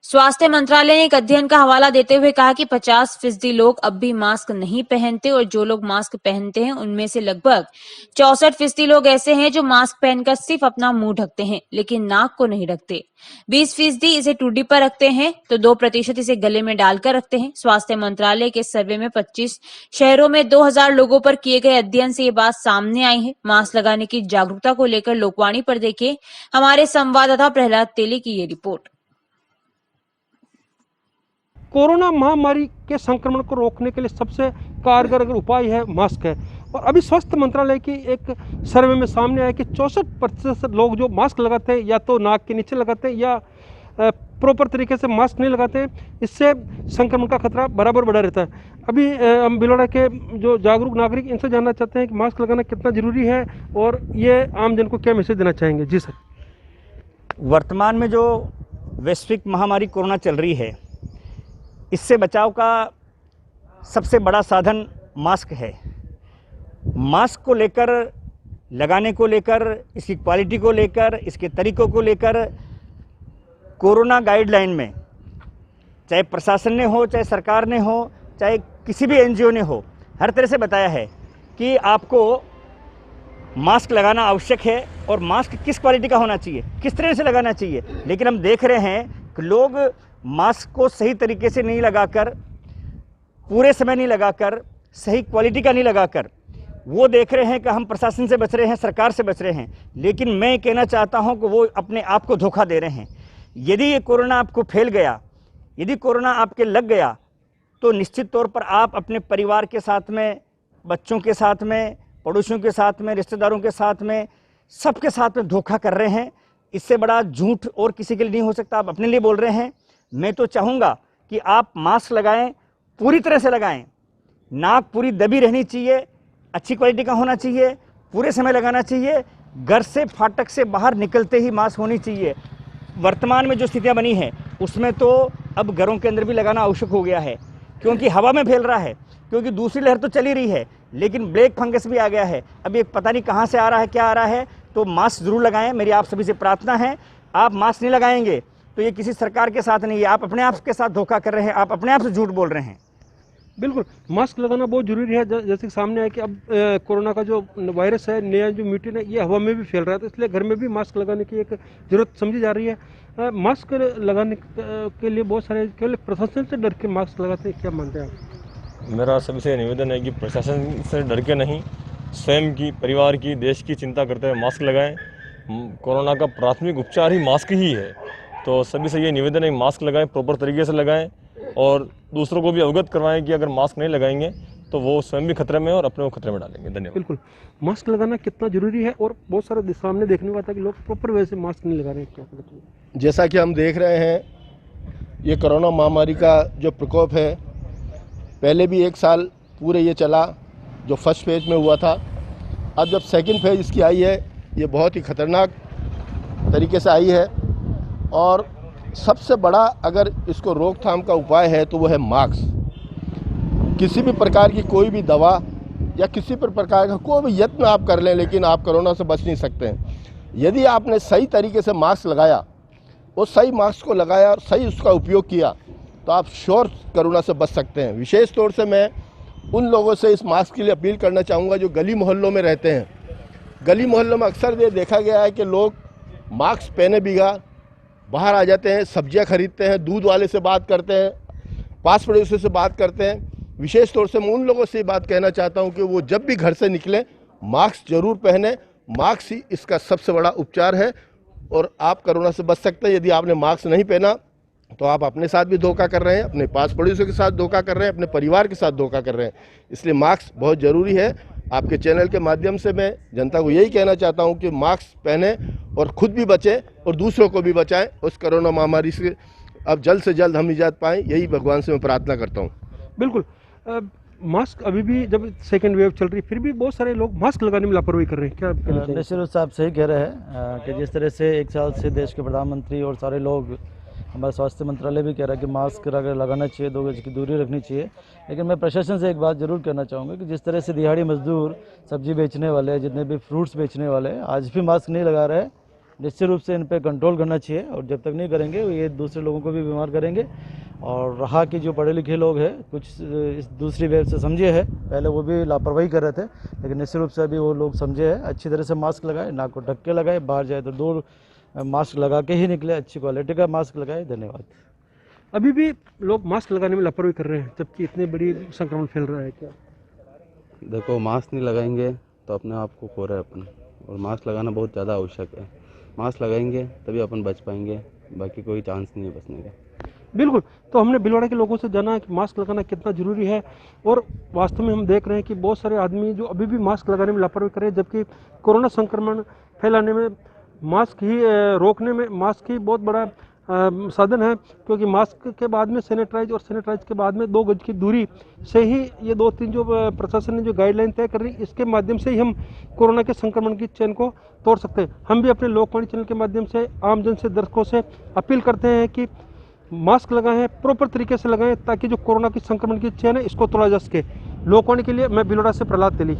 स्वास्थ्य मंत्रालय ने एक अध्ययन का हवाला देते हुए कहा कि 50% लोग अब भी मास्क नहीं पहनते और जो लोग मास्क पहनते हैं उनमें से लगभग 64% लोग ऐसे हैं जो मास्क पहनकर सिर्फ अपना मुंह ढकते हैं लेकिन नाक को नहीं ढकते। 20% इसे टूडी पर रखते हैं तो 2% इसे गले में डालकर रखते हैं। स्वास्थ्य मंत्रालय के सर्वे में 25 शहरों में 2000 लोगों पर किए गए अध्ययन से ये बात सामने आई है। मास्क लगाने की जागरूकता को लेकर लोकवाणी पर देखिए हमारे संवाददाता प्रहलाद तेली की ये रिपोर्ट। कोरोना महामारी के संक्रमण को रोकने के लिए सबसे कारगर अगर उपाय है मास्क है। और अभी स्वास्थ्य मंत्रालय की एक सर्वे में सामने आया कि 64% लोग जो मास्क लगाते हैं या तो नाक के नीचे लगाते हैं या प्रॉपर तरीके से मास्क नहीं लगाते हैं, इससे संक्रमण का खतरा बराबर बढ़ा रहता है। अभी हम भिलवाड़ा के जो जागरूक नागरिक इनसे जानना चाहते हैं कि मास्क लगाना कितना ज़रूरी है और ये आम जन को क्या मैसेज देना चाहेंगे। जी सर। वर्तमान में जो वैश्विक महामारी कोरोना चल रही है, इससे बचाव का सबसे बड़ा साधन मास्क है। मास्क को लेकर, लगाने को लेकर, इसकी क्वालिटी को लेकर, इसके तरीकों को लेकर कोरोना गाइडलाइन में चाहे प्रशासन ने हो, चाहे सरकार ने हो, चाहे किसी भी एनजीओ ने हो, हर तरह से बताया है कि आपको मास्क लगाना आवश्यक है और मास्क किस क्वालिटी का होना चाहिए, किस तरह से लगाना चाहिए। लेकिन हम देख रहे हैं कि लोग मास्क को सही तरीके से नहीं लगाकर, पूरे समय नहीं लगाकर, सही क्वालिटी का नहीं लगाकर वो देख रहे हैं कि हम प्रशासन से बच रहे हैं, सरकार से बच रहे हैं। लेकिन मैं कहना चाहता हूं कि वो अपने आप को धोखा दे रहे हैं। यदि ये कोरोना आपको फैल गया, यदि कोरोना आपके लग गया, तो निश्चित तौर पर आप अपने परिवार के साथ में, बच्चों के साथ में, पड़ोसियों के साथ में, रिश्तेदारों के साथ में, सबके साथ में धोखा कर रहे हैं। इससे बड़ा झूठ और किसी के लिए नहीं हो सकता। आप अपने लिए बोल रहे हैं। मैं तो चाहूँगा कि आप मास्क लगाएं, पूरी तरह से लगाएं। नाक पूरी दबी रहनी चाहिए, अच्छी क्वालिटी का होना चाहिए, पूरे समय लगाना चाहिए। घर से, फाटक से बाहर निकलते ही मास्क होनी चाहिए। वर्तमान में जो स्थितियां बनी हैं उसमें तो अब घरों के अंदर भी लगाना आवश्यक हो गया है, क्योंकि हवा में फैल रहा है, क्योंकि दूसरी लहर तो चली रही है लेकिन ब्लैक फंगस भी आ गया है। अब ये पता नहीं कहाँ से आ रहा है, क्या आ रहा है। तो मास्क ज़रूर लगाएं। मेरी आप सभी से प्रार्थना है, आप मास्क नहीं लगाएंगे तो ये किसी सरकार के साथ नहीं है, आप अपने आप के साथ धोखा कर रहे हैं, आप अपने आप से झूठ बोल रहे हैं। बिल्कुल, मास्क लगाना बहुत ज़रूरी है। जैसे कि सामने है कि अब कोरोना का जो वायरस है, नया जो म्यूटेंट है, ये हवा में भी फैल रहा है, तो इसलिए घर में भी मास्क लगाने की एक ज़रूरत समझी जा रही है। मास्क लगाने के लिए बहुत सारे केवल प्रशासन से डर के मास्क लगाते हैं, क्या मानते हैं आप? मेरा सबसे निवेदन है कि प्रशासन से डर के नहीं, स्वयं की, परिवार की, देश की चिंता करते हुए मास्क लगाएं। कोरोना का प्राथमिक उपचार ही मास्क ही है, तो सभी से ये निवेदन है कि मास्क लगाएं, प्रॉपर तरीके से लगाएं और दूसरों को भी अवगत करवाएं कि अगर मास्क नहीं लगाएंगे तो वो स्वयं भी खतरे में और अपने को खतरे में डालेंगे। धन्यवाद। बिल्कुल, मास्क लगाना कितना जरूरी है और बहुत सारे सामने देखने को आता है कि लोग प्रॉपर वे से मास्क नहीं लगा रहे हैं, क्या बताइए? जैसा कि हम देख रहे हैं, ये कोरोना महामारी का जो प्रकोप है, पहले भी 1 साल पूरे ये चला, जो फर्स्ट फेज में हुआ था। अब जब सेकंड फेज इसकी आई है, ये बहुत ही ख़तरनाक तरीके से आई है। और सबसे बड़ा अगर इसको रोकथाम का उपाय है तो वो है मास्क। किसी भी प्रकार की कोई भी दवा या किसी भी प्रकार का कोई भी यत्न आप कर लें, लेकिन आप कोरोना से बच नहीं सकते हैं। यदि आपने सही तरीके से मास्क लगाया और सही मास्क को लगाया और सही उसका उपयोग किया तो आप श्योर कोरोना से बच सकते हैं। विशेष तौर से मैं उन लोगों से इस मास्क के लिए अपील करना चाहूँगा जो गली मोहल्लों में रहते हैं। गली मोहल्लों में अक्सर ये देखा गया है कि लोग मास्क पहने बिना बाहर आ जाते हैं, सब्जियां खरीदते हैं, दूध वाले से बात करते हैं, पास पड़ोसियों से बात करते हैं। विशेष तौर से मैं उन लोगों से बात कहना चाहता हूं कि वो जब भी घर से निकलें मास्क जरूर पहने। मास्क ही इसका सबसे बड़ा उपचार है और आप कोरोना से बच सकते हैं। यदि आपने मास्क नहीं पहना तो आप अपने साथ भी धोखा कर रहे हैं, अपने पास पड़ोसियों के साथ धोखा कर रहे हैं, अपने परिवार के साथ धोखा कर रहे हैं। इसलिए मास्क बहुत ज़रूरी है। आपके चैनल के माध्यम से मैं जनता को यही कहना चाहता हूं कि मास्क पहने और खुद भी बचें और दूसरों को भी बचाएं उस कोरोना महामारी से। अब जल्द से जल्द हम निजात पाएं, यही भगवान से मैं प्रार्थना करता हूं। बिल्कुल, मास्क अभी भी जब सेकेंड वेव चल रही है फिर भी बहुत सारे लोग मास्क लगाने में लापरवाही कर रहे हैं, क्या कहना चाहिए? निश्चित रूप से आप सही कह रहे हैं कि जिस तरह से 1 साल से देश के प्रधानमंत्री और सारे लोग, हमारा स्वास्थ्य मंत्रालय भी कह रहा है कि मास्क अगर लगाना चाहिए, 2 गज की दूरी रखनी चाहिए। लेकिन मैं प्रशासन से एक बात ज़रूर कहना चाहूँगा कि जिस तरह से दिहाड़ी मजदूर, सब्जी बेचने वाले, जितने भी फ्रूट्स बेचने वाले आज भी मास्क नहीं लगा रहे, निश्चित रूप से इन पे कंट्रोल करना चाहिए, और जब तक नहीं करेंगे ये दूसरे लोगों को भी बीमार करेंगे। और रहा कि जो पढ़े लिखे लोग हैं कुछ इस दूसरी वेव से समझे हैं, पहले वो भी लापरवाही कर रहे थे, लेकिन निश्चित रूप से अभी वो लोग समझे हैं, अच्छी तरह से मास्क लगाए, नाक को ढक के लगाए, बाहर जाए तो दूर मास्क लगा के ही निकले, अच्छी क्वालिटी का मास्क लगाए। धन्यवाद। अभी भी लोग मास्क लगाने में लापरवाही कर रहे हैं जबकि इतनी बड़ी संक्रमण फैल रहा है। क्या देखो, मास्क नहीं लगाएंगे तो अपने आप को खो रहे हैं अपन, और मास्क लगाना बहुत ज़्यादा आवश्यक है। मास्क लगाएंगे तभी अपन बच पाएंगे, बाकी कोई चांस नहीं है बचने का। बिल्कुल, तो हमने भीलवाड़ा के लोगों से जाना है कि मास्क लगाना कितना ज़रूरी है, और वास्तव में हम देख रहे हैं कि बहुत सारे आदमी जो अभी भी मास्क लगाने में लापरवाही कर रहे हैं, जबकि कोरोना संक्रमण फैलाने में मास्क ही रोकने में मास्क ही बहुत बड़ा साधन है, क्योंकि मास्क के बाद में सैनिटाइज और सैनिटाइज के बाद में 2 गज की दूरी से ही ये 2-3 जो प्रशासन ने जो गाइडलाइन तय कर रही, इसके माध्यम से ही हम कोरोना के संक्रमण की चेन को तोड़ सकते हैं। हम भी अपने लोकवाणी चैनल के माध्यम से आम जन से, दर्शकों से अपील करते हैं कि मास्क लगाएं, प्रॉपर तरीके से लगाएं, ताकि जो कोरोना की संक्रमण की चेन है इसको तोड़ा जा सके। लोकवाणी के लिए मैं भीलवाड़ा से प्रहलाद तेली।